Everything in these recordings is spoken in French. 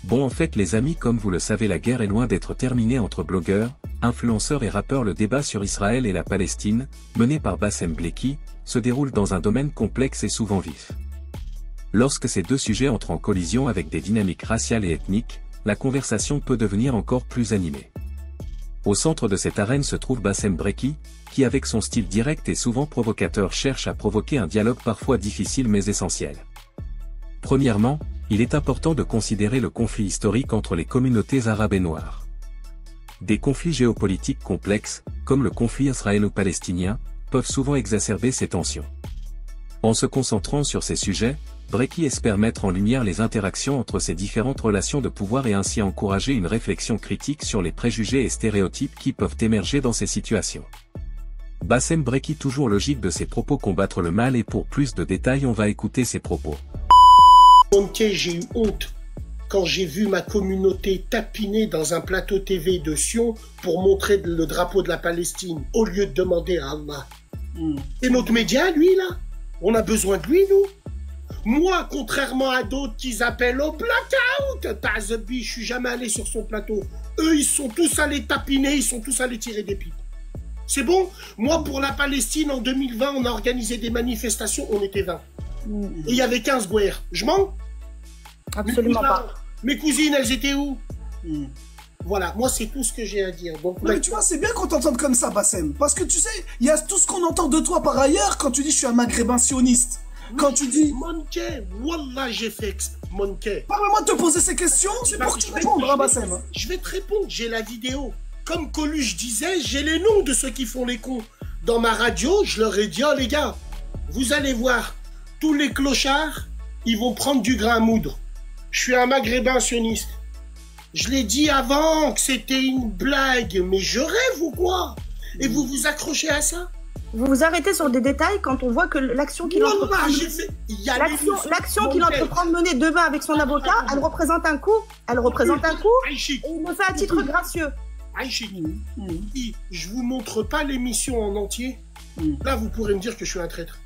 Bon, en fait les amis, comme vous le savez, la guerre est loin d'être terminée entre blogueurs, influenceurs et rappeurs. Le débat sur Israël et la Palestine, mené par Bassem Bleki, se déroule dans un domaine complexe et souvent vif. Lorsque ces deux sujets entrent en collision avec des dynamiques raciales et ethniques, la conversation peut devenir encore plus animée. Au centre de cette arène se trouve Bassem Bleki, qui avec son style direct et souvent provocateur cherche à provoquer un dialogue parfois difficile mais essentiel. Premièrement, il est important de considérer le conflit historique entre les communautés arabes et noires. Des conflits géopolitiques complexes, comme le conflit israélo-palestinien, peuvent souvent exacerber ces tensions. En se concentrant sur ces sujets, Bleki espère mettre en lumière les interactions entre ces différentes relations de pouvoir et ainsi encourager une réflexion critique sur les préjugés et stéréotypes qui peuvent émerger dans ces situations. Bassem Bleki, toujours logique de ses propos, combattre le mal, et pour plus de détails on va écouter ses propos. J'ai eu honte quand j'ai vu ma communauté tapiner dans un plateau TV de Sion pour montrer le drapeau de la Palestine au lieu de demander à Allah. C'est notre média, lui, là. On a besoin de lui, nous. Moi, contrairement à d'autres qui appellent au blackout, Tazabi, je suis jamais allé sur son plateau. Eux, ils sont tous allés tapiner, ils sont tous allés tirer des pipes. C'est bon? Moi, pour la Palestine, en 2020, on a organisé des manifestations, on était 20. Et il y avait 15 guerres. Je mens? Absolument pas. Mes cousines, elles étaient où? Voilà, moi c'est tout ce que j'ai à dire. Donc, mais tu vois, c'est bien qu'on t'entende comme ça, Bassem. Parce que tu sais, il y a tout ce qu'on entend de toi par ailleurs quand tu dis je suis un maghrébin sioniste. Oui, quand tu dis... Monké, Wallah, j'ai fait Monké. Parle-moi de te poser ces questions, c'est pour que tu répondes, hein, Bassem. Je vais te répondre, j'ai la vidéo. Comme Coluche disait, j'ai les noms de ceux qui font les cons. Dans ma radio, je leur ai dit, oh les gars, vous allez voir, tous les clochards, ils vont prendre du grain à moudre. Je suis un maghrébin sioniste. Je l'ai dit avant que c'était une blague, mais je rêve ou quoi? Et vous vous accrochez à ça? Vous vous arrêtez sur des détails quand on voit que l'action qu'il entreprend de mener demain avec son avocat, elle représente un coût. Elle représente un coût et il le fait à titre gracieux. Je vous montre pas l'émission en entier. Là, vous pourrez me dire que je suis un traître.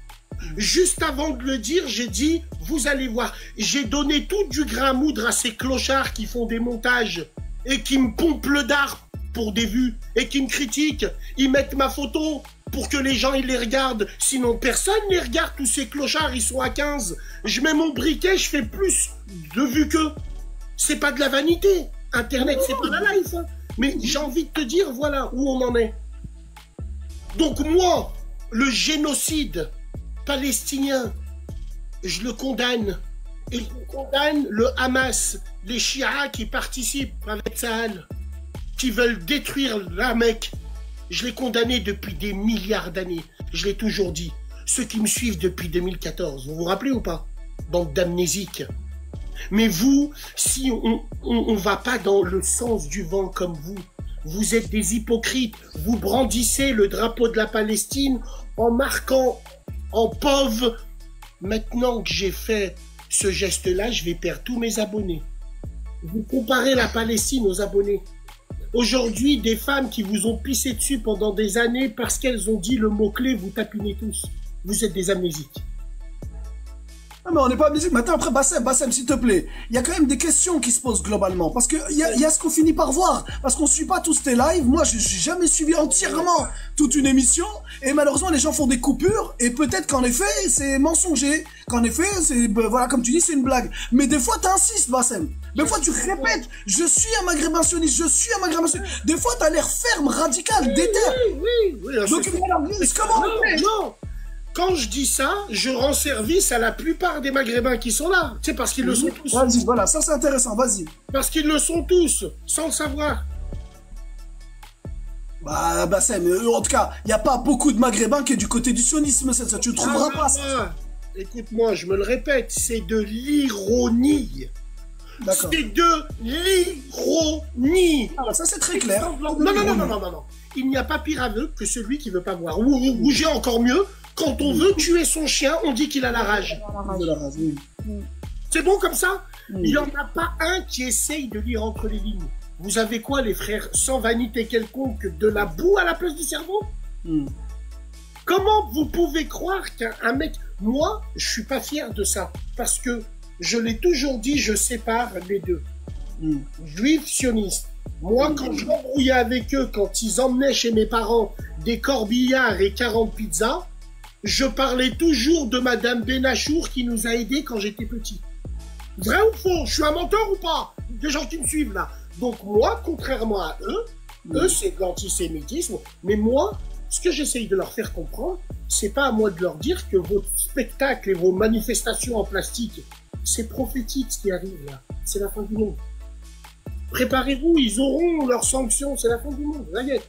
Juste avant de le dire, j'ai dit, vous allez voir, j'ai donné tout du grain à moudre à ces clochards qui font des montages et qui me pompent le dard pour des vues et qui me critiquent. Ils mettent ma photo pour que les gens ils les regardent. Sinon, personne les regarde. Tous ces clochards, ils sont à 15. Je mets mon briquet, je fais plus de vues qu'eux. C'est pas de la vanité. Internet, c'est pas la life. Hein. Mais j'ai envie de te dire, voilà où on en est. Donc moi, le génocide palestinien, je le condamne. Et je condamne le Hamas, les Shia qui participent avec Tsahal, qui veulent détruire la Mecque. Je l'ai condamné depuis des milliards d'années. Je l'ai toujours dit. Ceux qui me suivent depuis 2014, vous vous rappelez ou pas? Bande d'amnésiques. Mais vous, si on va pas dans le sens du vent comme vous êtes des hypocrites. Vous brandissez le drapeau de la Palestine en marquant en pauvre. Maintenant que j'ai fait ce geste-là, je vais perdre tous mes abonnés. Vous comparez la Palestine aux abonnés. Aujourd'hui, des femmes qui vous ont pissé dessus pendant des années parce qu'elles ont dit le mot-clé, vous tapinez tous. Vous êtes des amnésiques. Non, mais on n'est pas amnésiques. Maintenant, après, Bassem, s'il te plaît, il y a quand même des questions qui se posent globalement. Parce qu'il y a ce qu'on finit par voir. Parce qu'on ne suit pas tous tes lives. Moi, je n'ai jamais suivi entièrement toute une émission. Et malheureusement, les gens font des coupures. Et peut-être qu'en effet, c'est mensonger. Qu'en effet, c'est, voilà, comme tu dis, c'est une blague. Mais des fois, tu insistes, Bassem. Des fois, tu répètes, je suis un maghrébin sioniste, je suis un maghrébin sioniste. Des fois, tu as l'air ferme, radical, déter. Oui. Donc, comment non. Quand je dis ça, je rends service à la plupart des Maghrébins qui sont là. C'est parce qu'ils le sont tous. Vas-y, voilà, ça c'est intéressant, vas-y. Parce qu'ils le sont tous, sans le savoir. Bah, Bassem, en tout cas, il n'y a pas beaucoup de Maghrébins qui est du côté du sionisme, ça, tu ne trouveras pas ça. Écoute-moi, je me le répète, c'est de l'ironie. C'est de l'ironie. Ah, ça c'est très clair. Non. Il n'y a pas pire aveu que celui qui ne veut pas voir. Ou j'ai encore mieux. Quand on veut tuer son chien, on dit qu'il a la rage. C'est bon comme ça? Il n'y en a pas un qui essaye de lire entre les lignes. Vous avez quoi, les frères, sans vanité quelconque, de la boue à la place du cerveau? Comment vous pouvez croire qu'un mec... Moi, je suis pas fier de ça. Parce que, je l'ai toujours dit, je sépare les deux. juifs sionistes. Moi, quand je m'embrouillais avec eux, quand ils emmenaient chez mes parents des corbillards et 40 pizzas, je parlais toujours de Madame Benachour qui nous a aidés quand j'étais petit. Vrai ou faux? Je suis un menteur ou pas? Des gens qui me suivent là. Donc moi, contrairement à eux, c'est de l'antisémitisme, mais moi, ce que j'essaye de leur faire comprendre, c'est pas à moi de leur dire que vos spectacles et vos manifestations en plastique, c'est prophétique ce qui arrive là. C'est la fin du monde. Préparez-vous, ils auront leurs sanctions, c'est la fin du monde, ça y est.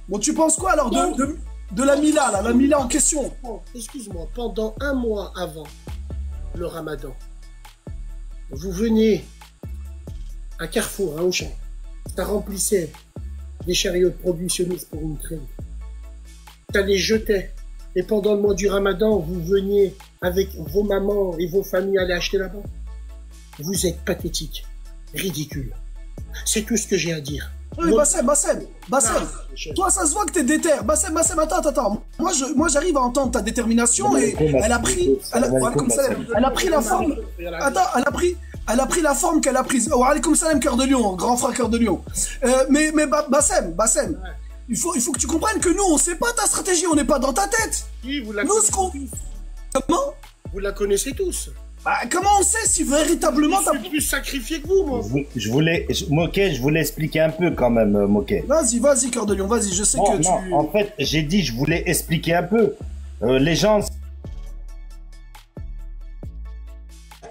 Bon, tu penses quoi alors de la Mila, là, la Mila en question? Excuse-moi, pendant un mois avant le Ramadan, vous veniez à Carrefour, à Auchan, ça remplissait des chariots de productionnistes pour une traîne. Ça les jetait. Et pendant le mois du Ramadan, vous veniez avec vos mamans et vos familles aller acheter là-bas. Vous êtes pathétique, ridicule. C'est tout ce que j'ai à dire. Oui, Bassem, toi ça se voit que t'es déter. Bassem, attends. Moi j'arrive à entendre ta détermination et elle a pris la forme. Attends, elle a pris la forme qu'elle a prise. Oh, alaykoum salam, cœur de lion, grand frère cœur de lion. Mais Bassem, il faut que tu comprennes que nous on sait pas ta stratégie, on n'est pas dans ta tête. Oui, vous la connaissez tous. Comment? Vous la connaissez tous. Bah, comment on sait si véritablement t'as plus sacrifié que vous, moi? Je voulais expliquer un peu quand même, Moquet. Vas-y, cœur de lion, vas-y, je sais que tu... En fait, j'ai dit, je voulais expliquer un peu. Les gens...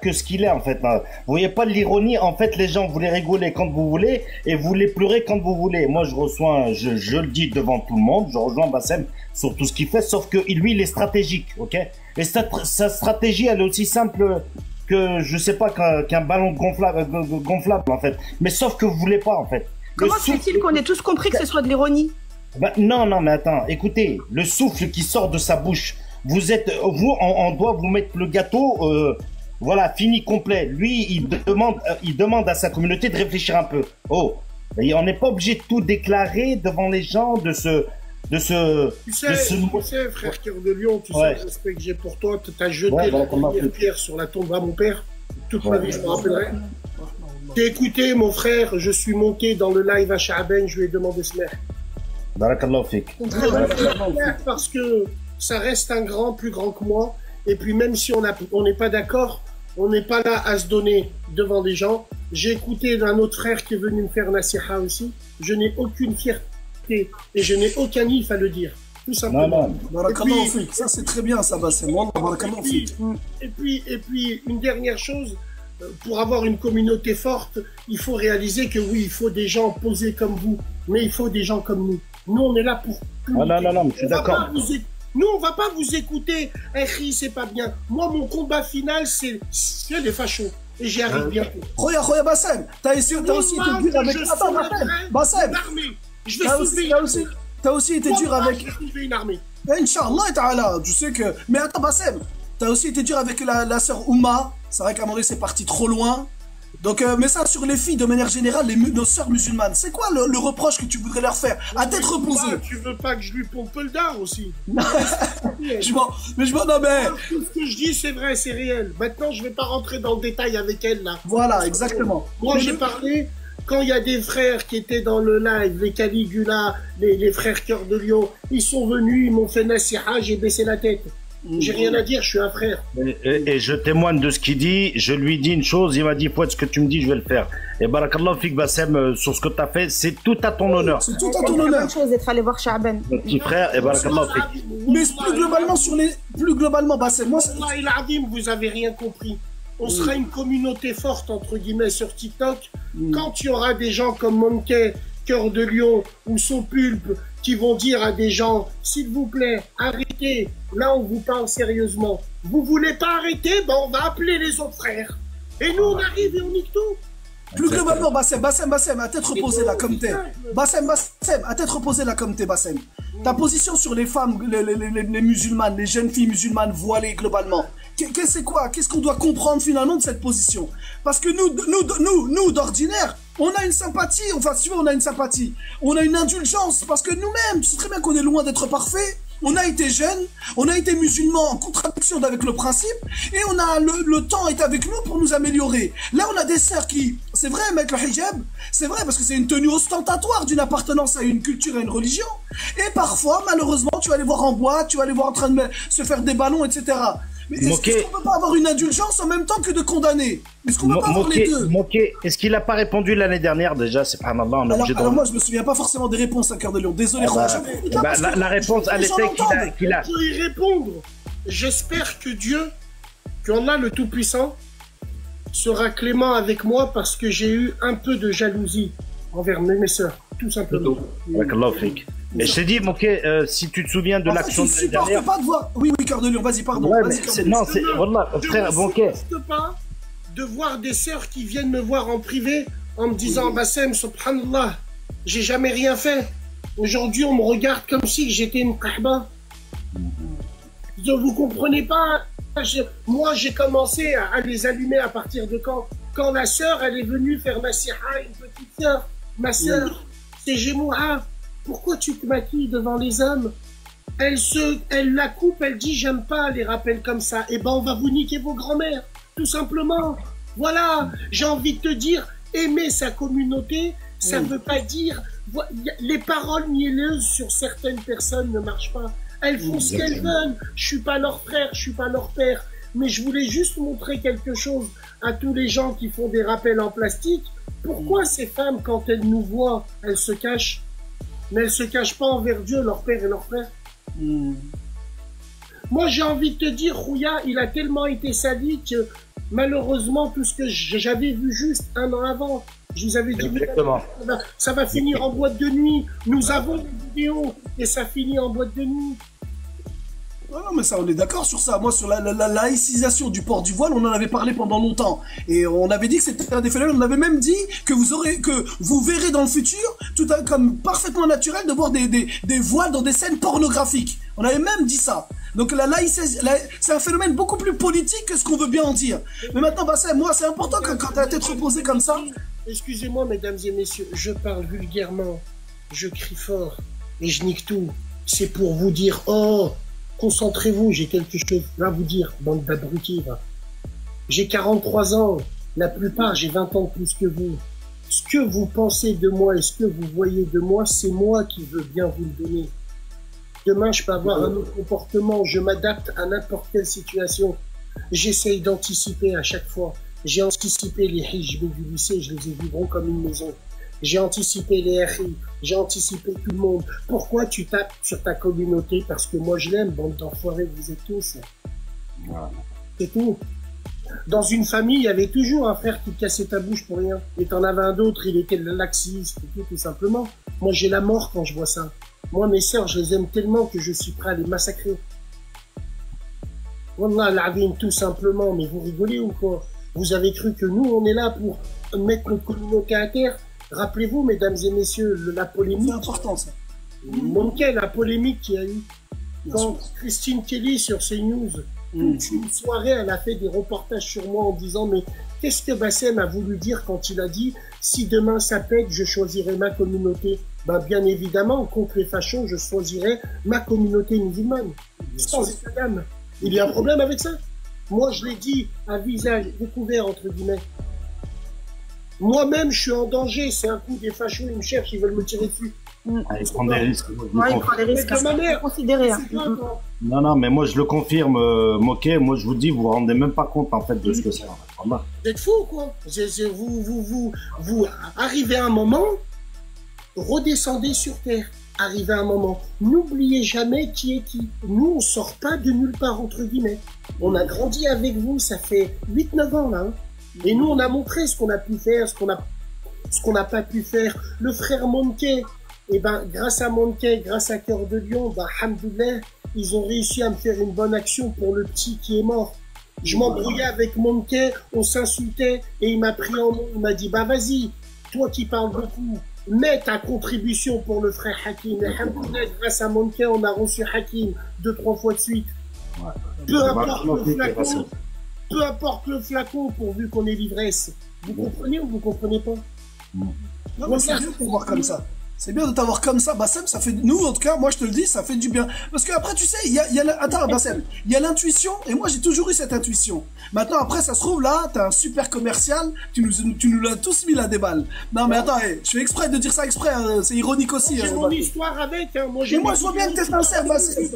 que ce qu'il est, en fait. Vous voyez pas l'ironie? En fait, les gens voulaient rigoler quand vous voulez et vous voulez pleurer quand vous voulez. Moi, je le dis devant tout le monde, je rejoins Bassem sur tout ce qu'il fait, sauf que lui, il est stratégique, ok? Et sa stratégie, elle est aussi simple que, je sais pas, qu'un ballon gonflable, en fait. Mais sauf que vous voulez pas, en fait. Comment se fait-il qu'on ait tous compris que ce soit de l'ironie? Non, mais attends, écoutez, le souffle qui sort de sa bouche, on doit vous mettre le gâteau, voilà, fini, complet. Lui, il demande à sa communauté de réfléchir un peu. Oh, et on n'est pas obligé de tout déclarer devant les gens, Tu sais, frère Cœur de Lion, tu sais le respect que j'ai pour toi. Tu as jeté la première pierre sur la tombe à mon père. Toute ma vie, je me rappellerai. T'as écouté, mon frère, je suis monté dans le live à Sha'aben, je lui ai demandé ce maire. Barakallahu fik. Parce que ça reste un grand, plus grand que moi. Et puis même si on n'est pas d'accord, on n'est pas là à se donner devant des gens. J'ai écouté d'un autre frère qui est venu me faire nasiha aussi. Je n'ai aucune fierté et je n'ai aucun if à le dire. Tout simplement. Ça c'est très bien, ça va. Et puis une dernière chose, pour avoir une communauté forte, il faut réaliser que oui, il faut des gens posés comme vous, mais il faut des gens comme nous. Nous, on est là pour... Non, je suis d'accord. Nous, on va pas vous écouter. C'est pas bien. Moi, mon combat final, c'est les fachos. Et j'y arrive bientôt. Regarde, Bassem, t'as aussi été dur avec... Attends, Bassem, je vais soulever t'as aussi été dur avec... une armée. Inch'Allah ta'ala, tu sais que... Mais attends, Bassem, t'as aussi été dur avec la sœur Oumma. C'est vrai qu'à un moment donné, c'est parti trop loin. Donc, mais ça, sur les filles, de manière générale, nos sœurs musulmanes, c'est quoi le reproche que tu voudrais leur faire à tête reposée? Tu veux pas que je lui pompe le dard aussi? Non, mais tout ce que je dis, c'est vrai, c'est réel. Maintenant, je vais pas rentrer dans le détail avec elle, là. Voilà, exactement. Moi, j'ai parlé, quand il y a des frères qui étaient dans le live, les Caligula, les frères Cœur de Lion, ils sont venus, ils m'ont fait nasiha, j'ai baissé la tête. J'ai rien à dire, je suis un frère. Et je témoigne de ce qu'il dit. Je lui dis une chose, il m'a dit, Fouad, ce que tu me dis, je vais le faire. Et barakallahu fik, Bassem, sur ce que tu as fait, c'est tout à ton honneur. C'est tout à ton honneur. C'est une chose d'être allé voir Sha'aben. Mon petit frère, et barakallahu fik. Mais plus globalement, Bassem, moi, vous avez rien compris. On sera une communauté forte, entre guillemets, sur TikTok. Quand il y aura des gens comme Monkey, Cœur de Lion ou Son Pulpe qui vont dire à des gens, s'il vous plaît, arrêtez, là on vous parle sérieusement. Vous voulez pas arrêter, ben on va appeler les autres frères. Et nous on arrive et on nique tout. Plus globalement, Bassem, à tête reposée là comme t'es. Bassem, à tête reposée là comme t'es, Bassem. Ta position sur les femmes, les musulmanes, les jeunes filles musulmanes voilées globalement. C'est quoi? Qu'est-ce qu'on doit comprendre finalement de cette position? Parce que nous d'ordinaire, on a une sympathie, enfin si tu veux, on a une sympathie. On a une indulgence, parce que nous-mêmes, tu sais très bien qu'on est loin d'être parfaits. On a été jeunes, on a été musulmans en contradiction avec le principe, et on a le temps est avec nous pour nous améliorer. Là, on a des sœurs qui C'est vrai, mettre le hijab, c'est vrai, parce que c'est une tenue ostentatoire d'une appartenance à une culture et une religion. Et parfois, malheureusement, tu vas les voir en boîte, tu vas les voir en train de se faire des ballons, etc. Mais est-ce qu'on peut pas avoir une indulgence en même temps que de condamner? Est-ce qu'on peut pas avoir les deux? Est-ce qu'il a pas répondu l'année dernière déjà? C'est pas alors moi, je me souviens pas forcément des réponses à Cœur de Lion. Désolé, la réponse, elle était qu'il a... On peut y répondre. J'espère que Dieu, qu'Allah le Tout-Puissant, sera clément avec moi parce que j'ai eu un peu de jalousie envers mes sœurs, tout simplement. Mais je t'ai dit, si tu te souviens de l'action de l'année dernière... pas de voir... Oui, Cœur de Lion, vas-y, pardon. Ouais, non, c'est... Wallah, frère, Moké... Je ne supporte pas de voir des sœurs qui viennent me voir en privé en me disant « Bassem, subhanallah, j'ai jamais rien fait. Aujourd'hui, on me regarde comme si j'étais une kahba. » Vous comprenez pas? Moi, j'ai commencé à les allumer à partir de quand la sœur, elle est venue faire ma siha, une petite sœur. Ma sœur, c'est Gémoua. Pourquoi tu te maquilles devant les hommes? Elle la coupe, elle dit j'aime pas les rappels comme ça. Eh ben, on va vous niquer vos grands-mères, tout simplement. Voilà, j'ai envie de te dire, aimer sa communauté, ça ne veut pas dire... Les paroles mielleuses sur certaines personnes ne marchent pas. Elles font ce qu'elles veulent. Je suis pas leur frère, je suis pas leur père. Mais je voulais juste montrer quelque chose à tous les gens qui font des rappels en plastique. Pourquoi ces femmes, quand elles nous voient, elles se cachent? Mais elles se cachent pas envers Dieu, leur père et leur frère. Moi, j'ai envie de te dire, Rouya, il a tellement été sali que malheureusement, tout ce que j'avais vu juste un an avant, je vous avais dit, ça va finir en boîte de nuit. Nous avons des vidéos et ça finit en boîte de nuit. Non, mais ça, on est d'accord sur ça. Moi, sur la laïcisation du port du voile, on en avait parlé pendant longtemps. Et on avait dit que c'était un des phénomènes. On avait même dit que vous verrez dans le futur, comme parfaitement naturel, de voir des voiles dans des scènes pornographiques. On avait même dit ça. Donc la laïcisation, c'est un phénomène beaucoup plus politique que ce qu'on veut bien en dire. Mais maintenant, Bassem, moi, c'est important quand t'as la tête reposée comme ça. Excusez-moi, mesdames et messieurs, je parle vulgairement, je crie fort et je nique tout. C'est pour vous dire, oh, concentrez-vous, j'ai quelque chose à vous dire, bande d'abrutis. J'ai 43 ans, la plupart, j'ai 20 ans de plus que vous. Ce que vous pensez de moi et ce que vous voyez de moi, c'est moi qui veux bien vous le donner. Demain, je peux avoir un autre comportement, je m'adapte à n'importe quelle situation. J'essaye d'anticiper à chaque fois. J'ai anticipé les hijbés du lycée, je les ai vus gros comme une maison. J'ai anticipé les RI, j'ai anticipé tout le monde. Pourquoi tu tapes sur ta communauté? Parce que moi je l'aime, bande d'enfoirés que vous êtes tous. Voilà. C'est tout. Dans une famille, il y avait toujours un frère qui cassait ta bouche pour rien. Et t'en avais un d'autre, il était le laxiste, tout simplement. Moi j'ai la mort quand je vois ça. Moi mes sœurs, je les aime tellement que je suis prêt à les massacrer. Wallah, l'azim, tout simplement, mais vous rigolez ou quoi? Vous avez cru que nous, on est là pour mettre notre communauté à terre? Rappelez-vous, mesdames et messieurs, la polémique. C'est important, ça. La polémique qu'il y a eu. Quand Christine Kelly sur CNews, toute une soirée, elle a fait des reportages sur moi en disant, mais qu'est-ce que Bassem a voulu dire quand il a dit, si demain ça pète, je choisirai ma communauté? Ben, bien évidemment, contre les fachos, je choisirai ma communauté musulmane. Sans état d'âme. Il y a un problème avec ça? Moi, je l'ai dit à visage découvert, entre guillemets. Moi-même, je suis en danger. C'est un coup des fachos, ils me cherchent, ils veulent me tirer dessus. Ils prennent des risques. Ouais, ils prennent des risques. De ma mère. Considéré. Non, mais moi, je le confirme, Moké. Moi, je vous dis, vous vous rendez même pas compte, en fait, de ce que c'est. Vous êtes fous, quoi. Vous arrivez à un moment, redescendez sur Terre. Arrivé à un moment, n'oubliez jamais qui est qui. Nous, on sort pas de nulle part, entre guillemets. On a grandi avec vous, ça fait 8-9 ans, là. Hein. Et nous, on a montré ce qu'on a pu faire, ce qu'on n'a pas pu faire. Le frère Monké, eh ben, grâce à Monké, grâce à Cœur de Lion, bah, alhamdoulilah, ils ont réussi à me faire une bonne action pour le petit qui est mort. Je m'embrouillais avec Monké, on s'insultait, et il m'a pris en main, il m'a dit, bah, vas-y, toi qui parles beaucoup, mets ta contribution pour le frère Hakim. Et grâce à Monké, on a reçu Hakim 2-3 fois de suite. Ouais. Peu importe le flacon, pourvu qu'on ait l'ivresse. Vous comprenez ou vous comprenez pas? Non, mais c'est bien pour voir comme ça. C'est bien de t'avoir comme ça, Bassem, ça fait, nous, en tout cas, moi je te le dis, ça fait du bien. Parce que après, tu sais, attends, Bassem, il y a l'intuition, et moi j'ai toujours eu cette intuition. Maintenant, après, ça se trouve, là, t'es un super commercial, tu nous l'as tous mis la déballe. Non, mais attends, je fais exprès de dire ça exprès, hein, c'est ironique aussi. J'ai mon histoire avec, hein. Moi, je vois bien que t'es sincère, Bassem.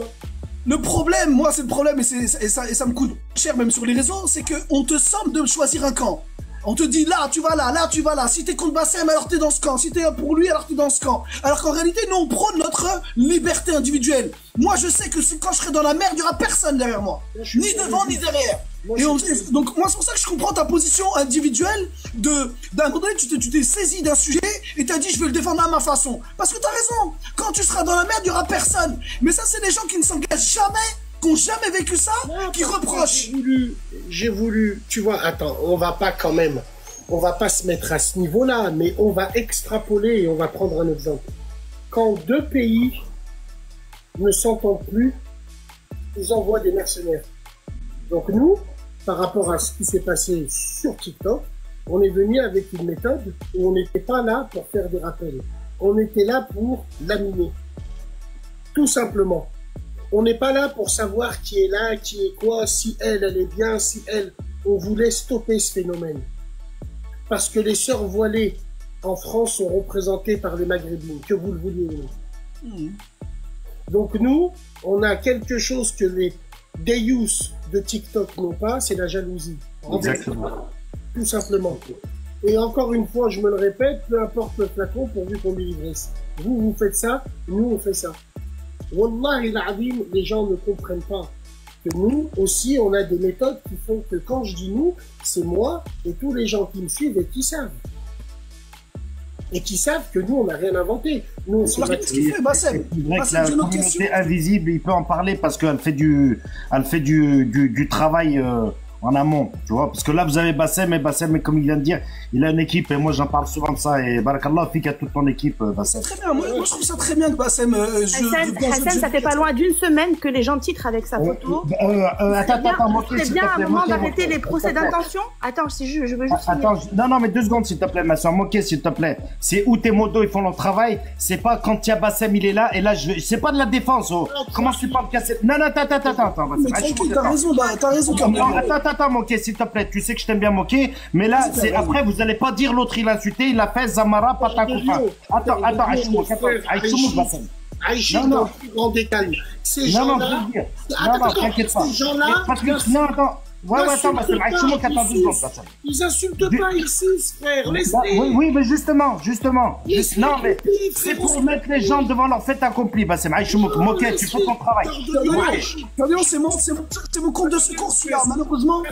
Le problème, moi, c'est le problème, et ça me coûte cher même sur les réseaux, c'est qu'on te somme de choisir un camp. On te dit là, tu vas là, tu vas là. Si t'es contre Bassem, alors t'es dans ce camp. Si t'es pour lui, alors t'es dans ce camp. Alors qu'en réalité, nous, on prône notre liberté individuelle. Moi, je sais que quand je serai dans la merde, il y aura personne derrière moi. Ni devant, ni derrière. Donc, moi, c'est pour ça que je comprends ta position individuelle d'un moment donné, tu t'es saisi d'un sujet et t'as dit, je vais le défendre à ma façon. Parce que t'as raison. Quand tu seras dans la merde, il y aura personne. Mais ça, c'est des gens qui ne s'engagent jamais, qui n'ont jamais vécu ça, qui reprochent. J'ai voulu, tu vois, attends, on va pas se mettre à ce niveau-là, mais on va extrapoler et on va prendre un exemple. Quand deux pays ne s'entendent plus, ils envoient des mercenaires. Donc nous, par rapport à ce qui s'est passé sur TikTok, on est venu avec une méthode où on n'était pas là pour faire des rappels. On était là pour laminer. Tout simplement. On n'est pas là pour savoir qui est là, qui est quoi, si elle est bien, si elle... On voulait stopper ce phénomène. Parce que les sœurs voilées en France sont représentées par les maghrébines, que vous le vouliez ou non. Donc nous, on a quelque chose que les déyous de TikTok n'ont pas, c'est la jalousie. Exactement. Tout simplement. Et encore une fois, je me le répète, peu importe le flacon pourvu qu'on délivrisse. Vous faites ça, nous on fait ça. Wallahi l'azim, les gens ne comprennent pas que nous aussi, on a des méthodes qui font que quand je dis nous, c'est moi et tous les gens qui me suivent et qui savent. Et qui savent que nous, on n'a rien inventé. Nous, on s'est fait, Bassem. C'est vrai que la communauté invisible, il peut en parler parce qu'elle fait du travail en amont, tu vois, parce que là vous avez Bassem, et comme il vient de dire, il a une équipe, et moi j'en parle souvent de ça, et barakallah, fik à toute ton équipe, Bassem. Très bien, moi je trouve ça très bien que Bassem... Hassan, ça fait pas loin d'une semaine que les gens titrent avec sa photo. Attends, c'est bien à un moment d'arrêter les procès d'intention. Attends, je veux juste... Attends, non, mais 2 secondes s'il te plaît, ma soeur, moquer s'il te plaît. C'est où tes modos, ils font leur travail, c'est pas quand il y a Bassem, il est là, et là, c'est pas de la défense, oh. Comment tu parles de casser... Non, attends, mais tranquille, t'as raison, quand même. Attends, moquer, s'il te plaît. Tu sais que je t'aime bien moquer, mais là, c'est après, vous allez pas dire l'autre il a insulté, il a fait Zamara, Patakoufa. Attends, Aïchoumou, Bassem. Aïchoumou, dans le plus grand détail. Ces gens-là. Non, t'inquiète pas. Ces gens-là. Non, attends. Ouais, attends, Bassem. Aïchoumou, attends 2 secondes, Bassem. Ils insultent pas ici, frère. Laisse-les. Oui, mais justement. Non, mais c'est pour mettre les gens devant leur fait accompli, Bassem. Aïchoumou, moquer, tu fais ton travail. C'est mon compte de secours, celui-là. Malheureusement,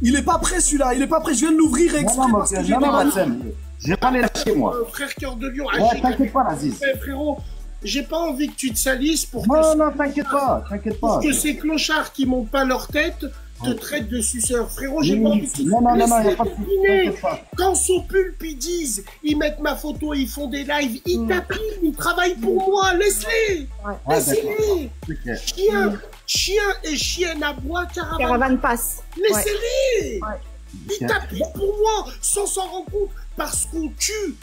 il est pas prêt, celui-là. Il est pas prêt. Je viens de l'ouvrir exprès parce que j'ai pas Bassem. Je vais pas les lâcher, moi. Frère Cœur de Lion. Ouais, t'inquiète pas, Aziz. Frérot, j'ai pas envie que tu te salisses pour que... Non, t'inquiète pas. Pour que ces clochards qui montent pas leur tête te traitent de suceur. Frérot, j'ai pas envie que tu te Non, y a pas de... Quand son pulpe, ils disent, ils mettent ma photo, ils font des lives, ils tapinent, ils travaillent pour moi. Laisse-les. Laissez-les. Chien et chienne à bois, caravane passe. Laissez-les. Ils tapinent pour moi sans s'en rendre compte parce qu'on tue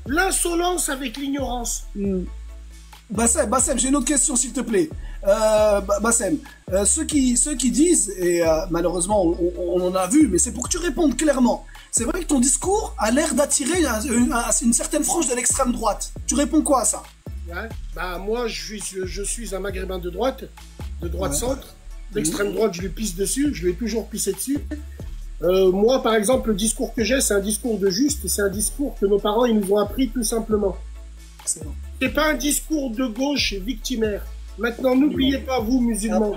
l'insolence avec l'ignorance. Bassem, j'ai une autre question s'il te plaît. Bassem, ceux qui disent, et malheureusement on en a vu, mais c'est pour que tu répondes clairement. C'est vrai que ton discours a l'air d'attirer une certaine frange de l'extrême droite. Tu réponds quoi à ça? Ouais, bah moi je suis un maghrébin de droite centre. L'extrême droite, je lui pisse dessus, je lui ai toujours pissé dessus. Moi, par exemple, le discours que j'ai, c'est un discours de juste, c'est un discours que nos parents ils nous ont appris tout simplement. C'est pas un discours de gauche victimaire. Maintenant, n'oubliez pas, vous musulmans,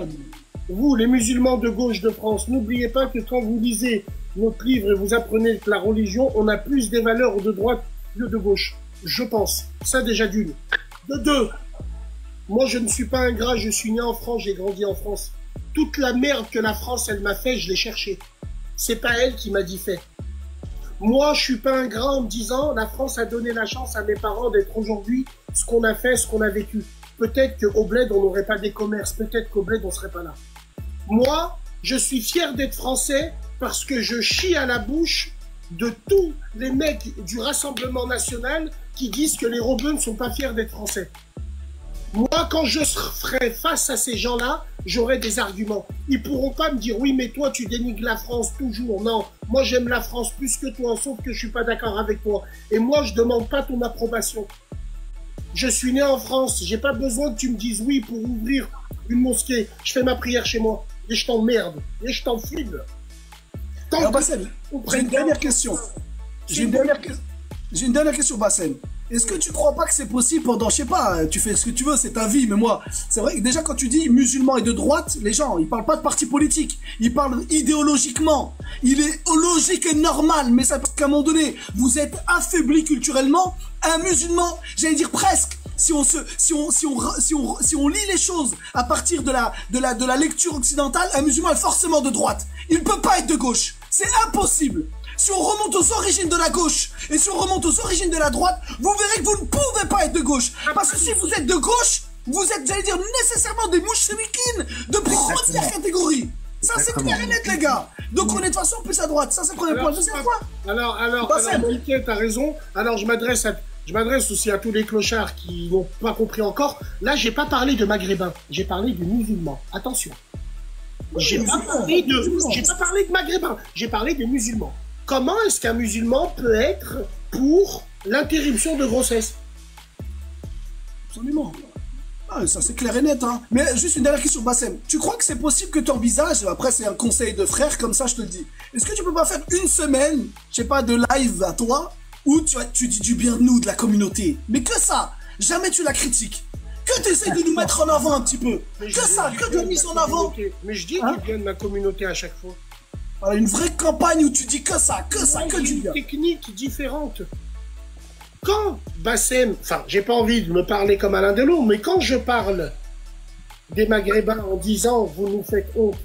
vous les musulmans de gauche de France, n'oubliez pas que quand vous lisez notre livre et vous apprenez que la religion, on a plus des valeurs de droite que de gauche. Je pense. Ça déjà d'une. De deux, moi je ne suis pas ingrat, je suis né en France, j'ai grandi en France. Toute la merde que la France, elle m'a fait, je l'ai cherchée. C'est pas elle qui m'a dit fait. Moi, je suis pas ingrat en me disant la France a donné la chance à mes parents d'être aujourd'hui ce qu'on a fait, ce qu'on a vécu. Peut-être qu'au bled, on n'aurait pas des commerces. Peut-être qu'au bled, on serait pas là. Moi, je suis fier d'être français parce que je chie à la bouche de tous les mecs du Rassemblement National qui disent que les rebeux ne sont pas fiers d'être français. Moi, quand je serai face à ces gens-là, j'aurai des arguments. Ils pourront pas me dire, oui, mais toi, tu dénigres la France toujours. Non, moi, j'aime la France plus que toi, sauf que je suis pas d'accord avec toi. Et moi, je demande pas ton approbation. Je suis né en France, j'ai pas besoin que tu me dises oui pour ouvrir une mosquée. Je fais ma prière chez moi. Et je t'emmerde. Et je t'enfile. Alors, Bassem, j'ai une dernière question. J'ai une dernière question, Bassem. Est-ce que tu crois pas que c'est possible pendant, je sais pas, tu fais ce que tu veux, c'est ta vie, mais moi, c'est vrai que déjà quand tu dis musulman et de droite, les gens, ils parlent pas de parti politique, ils parlent idéologiquement. Il est logique et normal, mais ça parce qu'à un moment donné, vous êtes affaibli culturellement. Un musulman, j'allais dire presque, si on lit les choses à partir de la lecture occidentale, un musulman est forcément de droite. Il ne peut pas être de gauche. C'est impossible. Si on remonte aux origines de la gauche et si on remonte aux origines de la droite, vous verrez que vous ne pouvez pas être de gauche. Parce que si vous êtes de gauche, vous êtes, j'allais dire, nécessairement des mouchriquines de première catégorie. Ça, c'est clair et net, les gars. Donc, on est de toute façon plus à droite. Ça, c'est le premier point. Deuxième point. Alors, Mickey, t'as raison. Alors, je m'adresse aussi à tous les clochards qui n'ont pas compris encore. Là, j'ai pas parlé de maghrébins. J'ai parlé de musulmans. Attention. J'ai pas parlé de maghrébins. J'ai parlé de musulmans. Comment est-ce qu'un musulman peut être pour l'interruption de grossesse? Absolument. Ah, ça c'est clair et net, hein. Mais juste une dernière question, Bassem. Tu crois que c'est possible que tu envisages, après c'est un conseil de frère, comme ça je te le dis, est-ce que tu peux pas faire une semaine, je sais pas, de live à toi, où tu dis du bien de nous, de la communauté, mais que ça, jamais tu la critiques, que tu essaies de nous mettre en avant un petit peu, que ça, que de la mise en avant. Mais je dis du bien de ma communauté à chaque fois. Une vraie campagne où tu dis que ça, que du bien. Une technique différente. Quand Bassem, enfin, j'ai pas envie de me parler comme Alain Delon, mais quand je parle des Maghrébins en disant vous nous faites honte,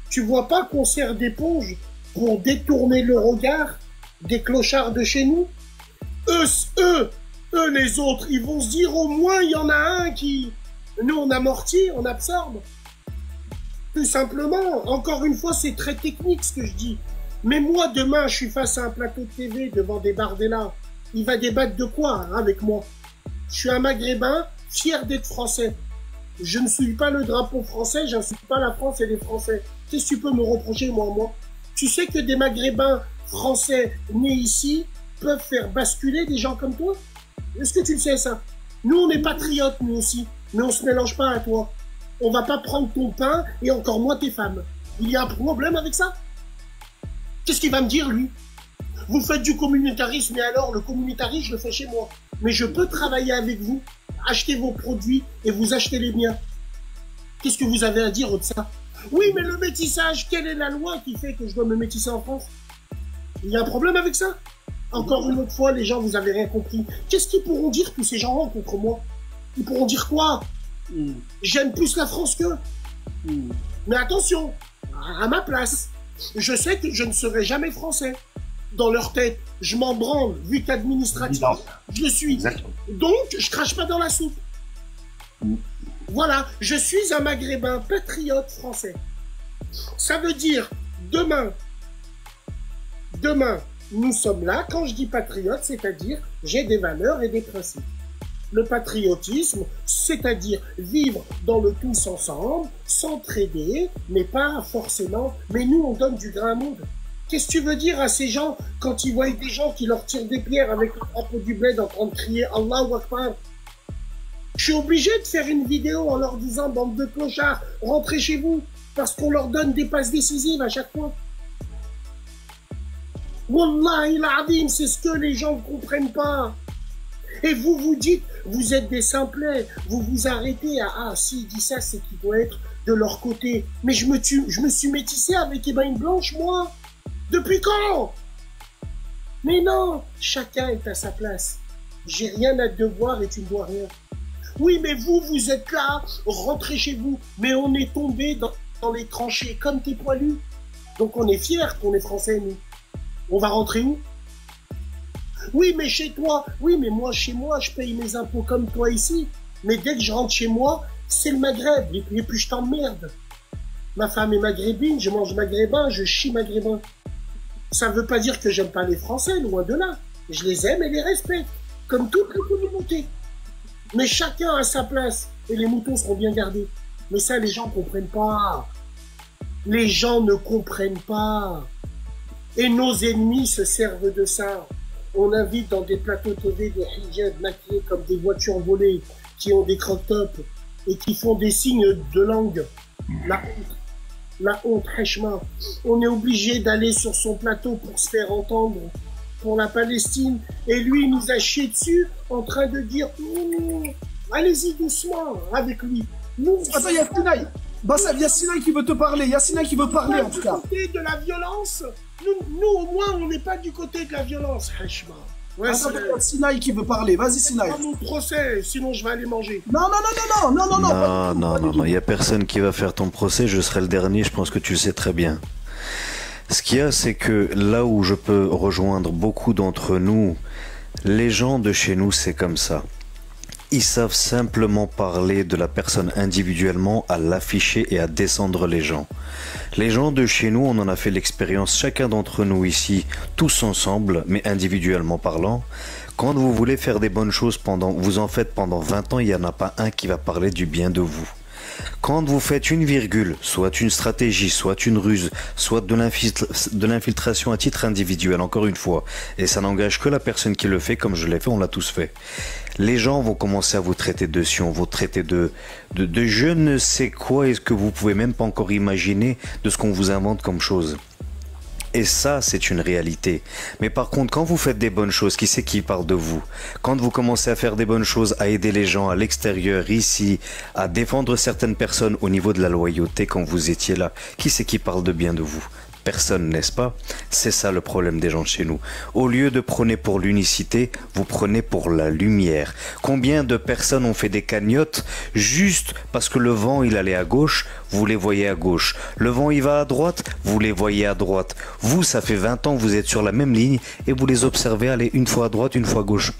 tu vois pas qu'on sert d'éponge pour détourner le regard des clochards de chez nous? Eux, les autres, ils vont se dire au moins il y en a un qui, nous on amortit, on absorbe. Tout simplement, encore une fois, c'est très technique ce que je dis. Mais moi, demain, je suis face à un plateau de TV devant des Bardella. Il va débattre de quoi hein, avec moi? Je suis un Maghrébin, fier d'être français. Je ne suis pas le drapeau français, je ne suis pas la France et les Français. Qu'est-ce que tu peux me reprocher, moi? Tu sais que des Maghrébins français nés ici peuvent faire basculer des gens comme toi? Est-ce que tu le sais, ça? Nous, on est patriotes, nous aussi. Mais on se mélange pas à toi. On va pas prendre ton pain et encore moins tes femmes. Il y a un problème avec ça? Qu'est-ce qu'il va me dire, lui? Vous faites du communautarisme, et alors le communautarisme, je le fais chez moi. Mais je peux travailler avec vous, acheter vos produits et vous acheter les miens. Qu'est-ce que vous avez à dire de ça? Oui, mais le métissage, quelle est la loi qui fait que je dois me métisser en France? Il y a un problème avec ça? Encore une autre fois, les gens, vous avez rien compris. Qu'est-ce qu'ils pourront dire, tous ces gens-là, contre moi? Ils pourront dire quoi? J'aime plus la France qu'eux. Mais attention, à ma place, je sais que je ne serai jamais français. Dans leur tête, je m'en branle, vu qu'administrativement, je le suis. Exactement. Donc, je crache pas dans la soupe. Voilà, je suis un Maghrébin patriote français. Ça veut dire, demain, nous sommes là, quand je dis patriote, c'est-à-dire, j'ai des valeurs et des principes. Le patriotisme, c'est-à-dire vivre dans le tous ensemble, s'entraider, mais pas forcément. Mais nous, on donne du grain à moudre. Qu'est-ce que tu veux dire à ces gens quand ils voient des gens qui leur tirent des pierres avec le drapeau du bled en train de crier Allahu Akbar? Je suis obligé de faire une vidéo en leur disant, bande de clochards, rentrez chez vous, parce qu'on leur donne des passes décisives à chaque fois. Wallahi l'azim, c'est ce que les gens ne comprennent pas. Et vous vous dites, vous êtes des simplets, vous vous arrêtez à « Ah, s'il dit ça, c'est qu'il doit être de leur côté. » Mais je me suis métissé avec une blanche, moi. Depuis quand? Mais non, chacun est à sa place. J'ai rien à te devoir et tu ne dois rien. Oui, mais vous êtes là, rentrez chez vous. Mais on est tombé dans les tranchées comme tes poilus. Donc on est fiers qu'on est français, nous. On va rentrer où? Oui, mais chez toi. Oui, mais moi, chez moi, je paye mes impôts comme toi ici. Mais dès que je rentre chez moi, c'est le Maghreb. Et puis je t'emmerde. Ma femme est maghrébine, je mange maghrébin, je chie maghrébin. Ça ne veut pas dire que j'aime pas les Français, loin de là. Je les aime et les respecte, comme toutes les communautés. Mais chacun a sa place, et les moutons seront bien gardés. Mais ça, les gens ne comprennent pas. Les gens ne comprennent pas. Et nos ennemis se servent de ça. On invite dans des plateaux TV des hijabs maquillés comme des voitures volées, qui ont des crop-tops, et qui font des signes de langue. La honte, Heshma. On est obligé d'aller sur son plateau pour se faire entendre pour la Palestine. Et lui, il nous a chié dessus en train de dire allez-y doucement avec lui. Nous, attends, il y a Sinaï. Bassem, il y a Sinaï qui veut te parler. Il y a Sinaï qui veut parler en tout cas. Du côté de la violence. Nous, au moins, on n'est pas du côté de la violence, Heshma. Ouais, attends, Sinaï qui veut parler. Vas-y, Sinaï. Pas mon procès, sinon je vais aller manger. Non, il n'y a personne qui va faire ton procès. Je serai le dernier, je pense que tu le sais très bien. Ce qu'il y a, c'est que là où je peux rejoindre beaucoup d'entre nous, les gens de chez nous, c'est comme ça. Ils savent simplement parler de la personne individuellement, à l'afficher et à descendre les gens. Les gens de chez nous, on en a fait l'expérience, chacun d'entre nous ici, tous ensemble, mais individuellement parlant. Quand vous voulez faire des bonnes choses, vous en faites pendant 20 ans, il n'y en a pas un qui va parler du bien de vous. Quand vous faites une virgule, soit une stratégie, soit une ruse, soit de l'infiltration à titre individuel, encore une fois, et ça n'engage que la personne qui le fait, comme je l'ai fait, on l'a tous fait. Les gens vont commencer à vous traiter de si, on vous traiter de je ne sais quoi, et ce que vous pouvez même pas encore imaginer de ce qu'on vous invente comme chose. Et ça, c'est une réalité. Mais par contre, quand vous faites des bonnes choses, qui c'est qui parle de vous? Quand vous commencez à faire des bonnes choses, à aider les gens à l'extérieur, ici, à défendre certaines personnes au niveau de la loyauté quand vous étiez là, qui c'est qui parle de bien de vous? Personne, n'est-ce pas? C'est ça le problème des gens de chez nous. Au lieu de prôner pour l'unicité, vous prenez pour la lumière. Combien de personnes ont fait des cagnottes juste parce que le vent il allait à gauche, vous les voyez à gauche. Le vent il va à droite, vous les voyez à droite. Vous, ça fait 20 ans que vous êtes sur la même ligne et vous les observez aller une fois à droite, une fois à gauche.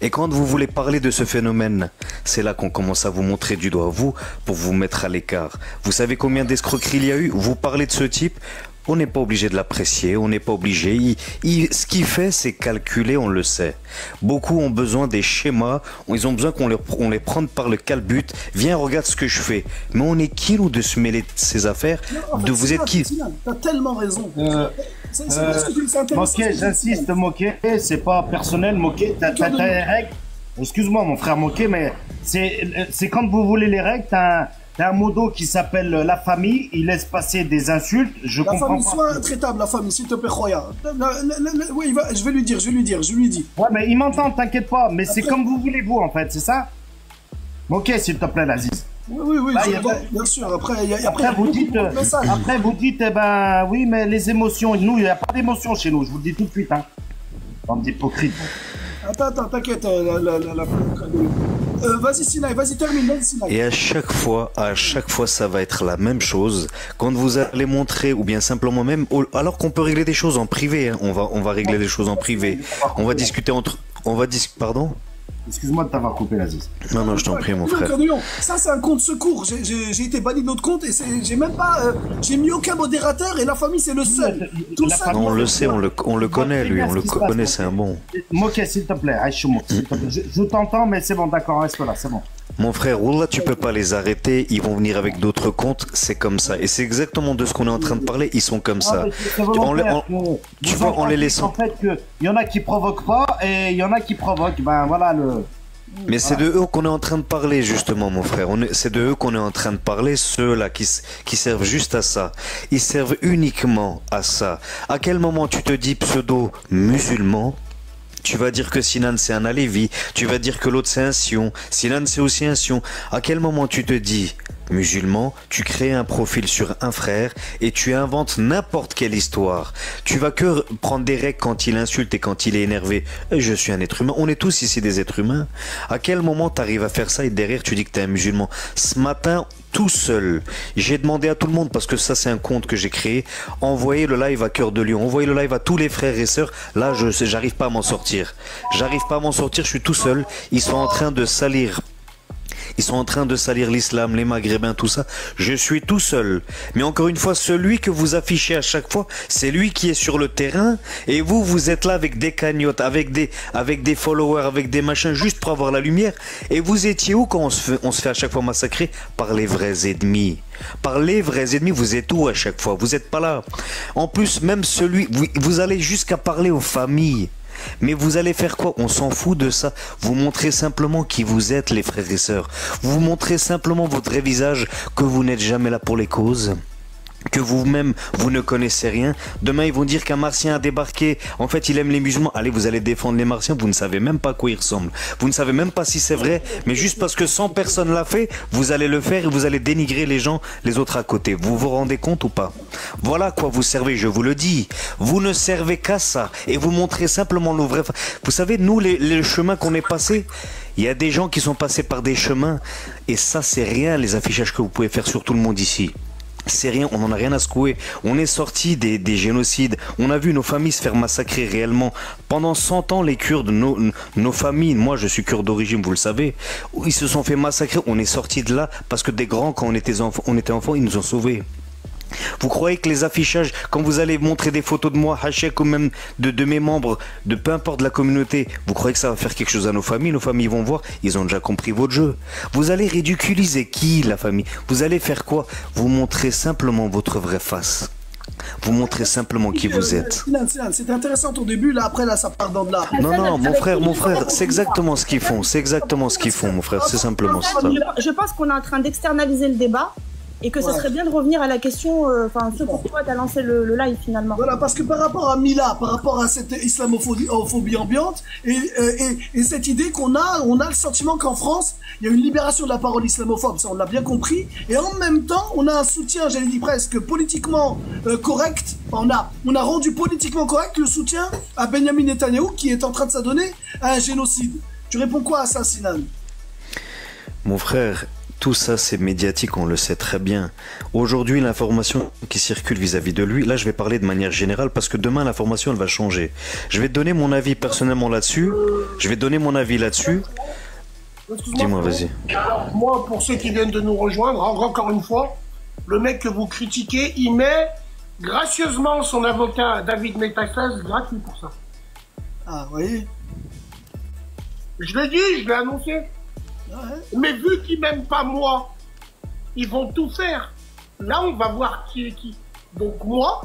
Et quand vous voulez parler de ce phénomène, c'est là qu'on commence à vous montrer du doigt, vous, pour vous mettre à l'écart. Vous savez combien d'escroqueries il y a eu? Vous parlez de ce type, on n'est pas obligé de l'apprécier, on n'est pas obligé. Ce qu'il fait, c'est calculer, on le sait. Beaucoup ont besoin des schémas, ils ont besoin qu'on les prenne par le calbut. Viens, regarde ce que je fais. Mais on est qui, nous, de se mêler de ces affaires? Vous êtes qui? T'as tellement raison. Moquet, j'insiste, Moquet, c'est pas personnel, Moquet, t'as les règles. Excuse-moi, mon frère Moquet, mais c'est quand vous voulez les règles, t'as un modo qui s'appelle la famille, il laisse passer des insultes, je comprends pas. La famille, sois intraitable, la famille, s'il te plaît, Khoya. Oui, je vais lui dire, je lui dis. Ouais, mais il m'entend, t'inquiète pas, mais c'est comme vous voulez, vous, en fait, c'est ça? Moquet, s'il te plaît, l'Aziz. Oui, bah, bien sûr. Après, vous dites, eh ben, oui, mais les émotions, nous, il n'y a pas d'émotions chez nous, je vous le dis tout de suite, hein. Bande d'hypocrites. Attends, t'inquiète, vas-y, Sinaï, vas-y, termine, Sinaï. Et à chaque fois, ça va être la même chose. Quand vous allez montrer, ou bien simplement même, alors qu'on peut régler des choses en privé, hein, on va régler des choses en privé. On va discuter pardon? Excuse-moi de t'avoir coupé, l'Aziz. Non, je t'en prie, mon frère. Ça, c'est un compte secours. J'ai été banni de notre compte et j'ai même pas. J'ai mis aucun modérateur et la famille, c'est le seul. Tout ça. Non, on le sait, on le connaît, lui. On le connaît, c'est un bon. Moquet, s'il te plaît. Je t'entends, mais c'est bon, d'accord, reste là, c'est bon. Mon frère, Wallah, tu peux pas les arrêter. Ils vont venir avec d'autres comptes. C'est comme ça. Et c'est exactement de ce qu'on est en train de parler. Ils sont comme ça. Tu vois, en les laissant. En fait, il y en a qui provoquent pas et il y en a qui provoquent. Ben voilà le. Mais c'est de eux qu'on est en train de parler, justement, mon frère. C'est de eux qu'on est en train de parler, ceux-là qui servent juste à ça. Ils servent uniquement à ça. À quel moment tu te dis pseudo-musulman? Tu vas dire que Sinan c'est un Alévi, tu vas dire que l'autre c'est un Sion, Sinan c'est aussi un Sion. À quel moment tu te dis musulman, tu crées un profil sur un frère et tu inventes n'importe quelle histoire. Tu vas que prendre des règles quand il insulte et quand il est énervé. Je suis un être humain, on est tous ici des êtres humains. À quel moment tu arrives à faire ça et derrière tu dis que tu es un musulman? Ce matin, tout seul, j'ai demandé à tout le monde, parce que ça c'est un compte que j'ai créé, envoyez le live à Cœur de Lion, envoyez le live à tous les frères et sœurs. Là, j'arrive pas à m'en sortir. Je suis tout seul. Ils sont en train de salir. Ils sont en train de salir l'islam, les maghrébins, tout ça. Je suis tout seul. Mais encore une fois, celui que vous affichez à chaque fois, c'est lui qui est sur le terrain. Et vous, vous êtes là avec des cagnottes, avec des followers, avec des machins, juste pour avoir la lumière. Et vous étiez où quand on se fait à chaque fois massacrer? Par les vrais ennemis. Par les vrais ennemis, vous êtes où à chaque fois? Vous n'êtes pas là. En plus, même vous allez jusqu'à parler aux familles. Mais vous allez faire quoi? On s'en fout de ça. Vous montrez simplement qui vous êtes, les frères et sœurs. Vous montrez simplement votre vrai visage, que vous n'êtes jamais là pour les causes. Que vous-même, vous ne connaissez rien. Demain, ils vont dire qu'un Martien a débarqué. En fait, il aime les musulmans. Allez, vous allez défendre les Martiens. Vous ne savez même pas à quoi ils ressemblent. Vous ne savez même pas si c'est vrai. Mais juste parce que 100 personnes l'a fait, vous allez le faire et vous allez dénigrer les gens, les autres à côté. Vous vous rendez compte ou pas? Voilà à quoi vous servez, je vous le dis. Vous ne servez qu'à ça. Et vous montrez simplement le vrai. Vous savez, nous, les chemins qu'on est passés, il y a des gens qui sont passés par des chemins. Et ça, c'est rien, les affichages que vous pouvez faire sur tout le monde ici. C'est rien, on n'en a rien à secouer. On est sorti des génocides. On a vu nos familles se faire massacrer réellement. Pendant 100 ans, les Kurdes, nos familles, moi je suis kurde d'origine, vous le savez, ils se sont fait massacrer. On est sorti de là parce que des grands, quand on était enfants, ils nous ont sauvés. Vous croyez que les affichages, quand vous allez montrer des photos de moi, Hachek ou même de mes membres, de peu importe la communauté, vous croyez que ça va faire quelque chose à nos familles? Nos familles vont voir, ils ont déjà compris votre jeu. Vous allez ridiculiser qui, la famille? Vous allez faire quoi? Vous montrez simplement votre vraie face. Vous montrez simplement qui vous êtes. C'était intéressant au début, là après là ça part dans de là. Non, mon frère, c'est exactement ce qu'ils font. C'est exactement ce qu'ils font, mon frère. C'est simplement ça. Je pense qu'on est en train d'externaliser le débat. Et que ça serait bien de revenir à la question, ce pourquoi tu as lancé le live finalement. Voilà, parce que par rapport à Mila, par rapport à cette islamophobie ambiante, et cette idée on a le sentiment qu'en France, il y a une libération de la parole islamophobe, ça on l'a bien compris, et en même temps, on a un soutien, j'allais dire presque politiquement correct, on a rendu politiquement correct le soutien à Benjamin Netanyahou qui est en train de s'adonner à un génocide. Tu réponds quoi à ça, Sinan? Mon frère, tout ça, c'est médiatique, on le sait très bien. Aujourd'hui, l'information qui circule vis-à-vis de lui, là, je vais parler de manière générale parce que demain, l'information, elle va changer. Je vais te donner mon avis personnellement là-dessus. Dis-moi, vas-y. Alors, moi, pour ceux qui viennent de nous rejoindre, encore une fois, le mec que vous critiquez, il met gracieusement son avocat David Métaxas gratuit pour ça. Ah, oui. Je l'ai dit, je l'ai annoncé. Mais vu qu'ils m'aiment pas moi, ils vont tout faire. Là, on va voir qui est qui. Donc moi,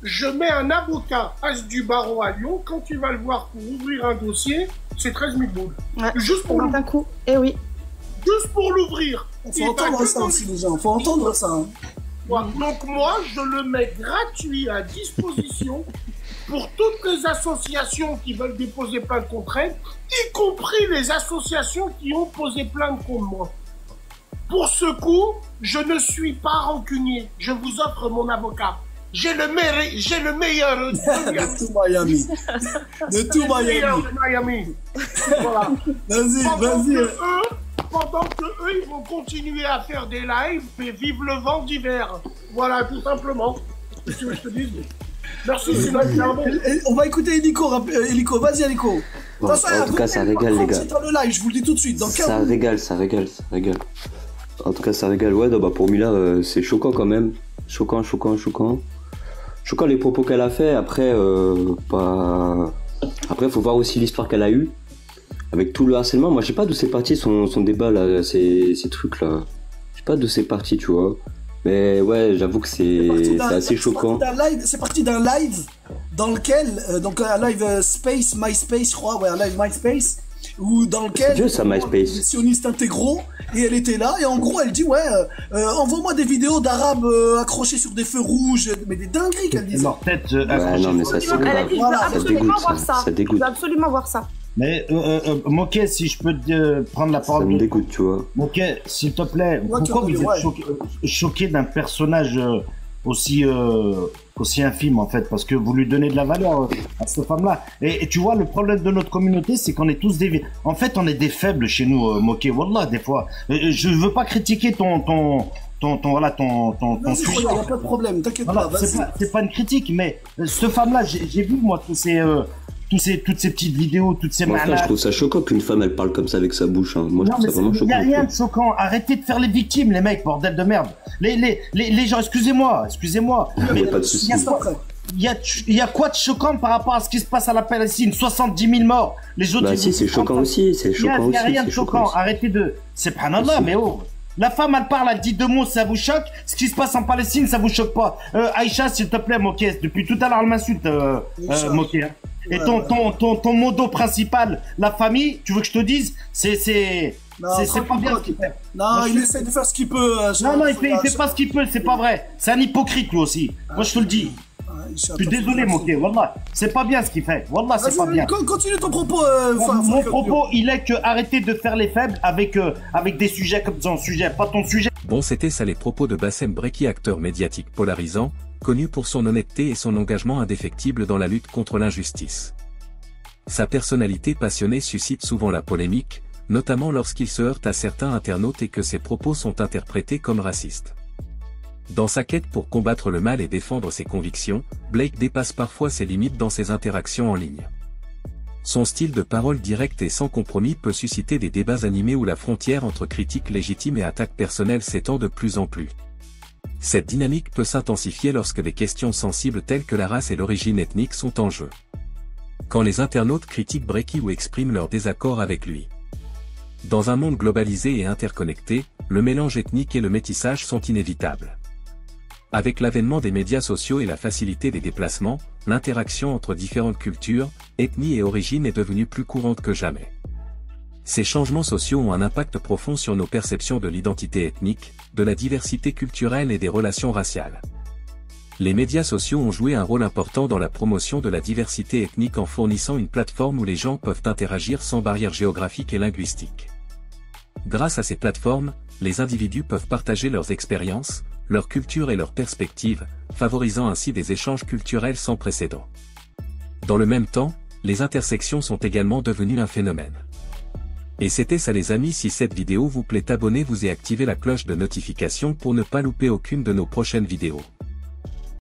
je mets un avocat as du barreau à Lyon. Quand tu vas le voir pour ouvrir un dossier, c'est 13 000 boules. Ouais, juste pour l'ouvrir. Coup. Eh oui. Juste pour l'ouvrir. Il faut entendre ça aussi, les gens. Faut entendre ça. Hein. Donc moi, je le mets gratuit à disposition pour toutes les associations qui veulent déposer plainte contre elle, y compris les associations qui ont posé plainte contre moi. Pour ce coup, je ne suis pas rancunier. Je vous offre mon avocat. J'ai le meilleur de tout Miami. De tout Miami. Voilà. Vas-y. Pendant que eux, ils vont continuer à faire des lives et vivre le vent d'hiver. Voilà, tout simplement. Qu'est-ce que je te dis? Merci, on va écouter Eliko. Vas-y, Eliko. Bon, en tout cas, ça régale, les gars. Dans le live, je vous le dis tout de suite. Ça régale. En tout cas, ça régale. Ouais, bah, pour Mila, c'est choquant quand même. Choquant les propos qu'elle a fait. Après, faut voir aussi l'histoire qu'elle a eue. Avec tout le harcèlement. Moi, je sais pas d'où c'est parti son débat, là, ces trucs-là. Je sais pas d'où c'est parti, tu vois. Mais ouais, j'avoue que c'est assez choquant. C'est parti d'un live dans lequel, donc un live MySpace, je crois, ouais, un live MySpace, dans lequel c'est vieux, ça, MySpace. Les sionistes intégraux, et elle était là, et en gros, elle dit, ouais, envoie-moi des vidéos d'arabes accrochés sur des feux rouges, mais des dingueries qu'elle disait. Ouais, non, mais ça, c'est grave. Je veux absolument voir ça. Mais Moquet, si je peux te prendre la parole. Ça me dégoûte, tu vois. Moquet, s'il te plaît, pourquoi vous êtes choqué d'un personnage aussi infime en fait? Parce que vous lui donnez de la valeur à cette femme-là. Et tu vois, le problème de notre communauté, c'est qu'on est tous des... En fait, on est des faibles chez nous, Moquet. Wallah, des fois. Je veux pas critiquer ton il n'y a pas de problème, t'inquiète pas. C'est pas une critique, mais cette femme-là, j'ai vu moi que c'est... toutes ces petites vidéos, toutes ces Moi, frère, je malades. trouve ça choquant qu'une femme, elle parle comme ça avec sa bouche. Hein. Moi, je trouve ça vraiment Il choquant. n'y a rien de choquant. Arrêtez de faire les victimes, les mecs, bordel de merde. Les gens, excusez-moi. Mais pas de soucis. Il y a quoi de choquant par rapport à ce qui se passe à la Palestine? 70 000 morts. Les autres. Bah si, c'est choquant aussi. C'est choquant aussi. Il n'y a rien de choquant. Arrêtez de. Subhanallah, mais oh. La femme, elle parle, elle dit 2 mots, ça vous choque. Ce qui se passe en Palestine, ça vous choque pas. Aïcha, s'il te plaît, Moké. Depuis tout à l'heure, elle m'insulte, Moké. Hein. Et ton modo principal, la famille, tu veux que je te dise, c'est pas bien ce qu'il fait. Non, il essaie de faire ce qu'il peut. Non, il fait pas ce qu'il peut, c'est pas vrai. C'est un hypocrite, lui aussi. Moi, je te le dis. Je suis désolé, Moké, wallah. C'est pas bien ce qu'il fait. Wallah, c'est pas bien. Continue ton propos. Mon propos, il est que arrêtez de faire les faibles avec des sujets comme ton sujet, pas ton sujet. Bon, c'était ça les propos de Bassem Breki, acteur médiatique polarisant, connu pour son honnêteté et son engagement indéfectible dans la lutte contre l'injustice. Sa personnalité passionnée suscite souvent la polémique, notamment lorsqu'il se heurte à certains internautes et que ses propos sont interprétés comme racistes. Dans sa quête pour combattre le mal et défendre ses convictions, Blake dépasse parfois ses limites dans ses interactions en ligne. Son style de parole direct et sans compromis peut susciter des débats animés où la frontière entre critique légitime et attaque personnelle s'étend de plus en plus. Cette dynamique peut s'intensifier lorsque des questions sensibles telles que la race et l'origine ethnique sont en jeu. Quand les internautes critiquent Breki ou expriment leur désaccord avec lui. Dans un monde globalisé et interconnecté, le mélange ethnique et le métissage sont inévitables. Avec l'avènement des médias sociaux et la facilité des déplacements, l'interaction entre différentes cultures, ethnies et origines est devenue plus courante que jamais. Ces changements sociaux ont un impact profond sur nos perceptions de l'identité ethnique, de la diversité culturelle et des relations raciales. Les médias sociaux ont joué un rôle important dans la promotion de la diversité ethnique en fournissant une plateforme où les gens peuvent interagir sans barrières géographiques et linguistiques. Grâce à ces plateformes, les individus peuvent partager leurs expériences, leur culture et leurs perspectives, favorisant ainsi des échanges culturels sans précédent. Dans le même temps, les intersections sont également devenues un phénomène. Et c'était ça les amis, si cette vidéo vous plaît, abonnez-vous et activez la cloche de notification pour ne pas louper aucune de nos prochaines vidéos.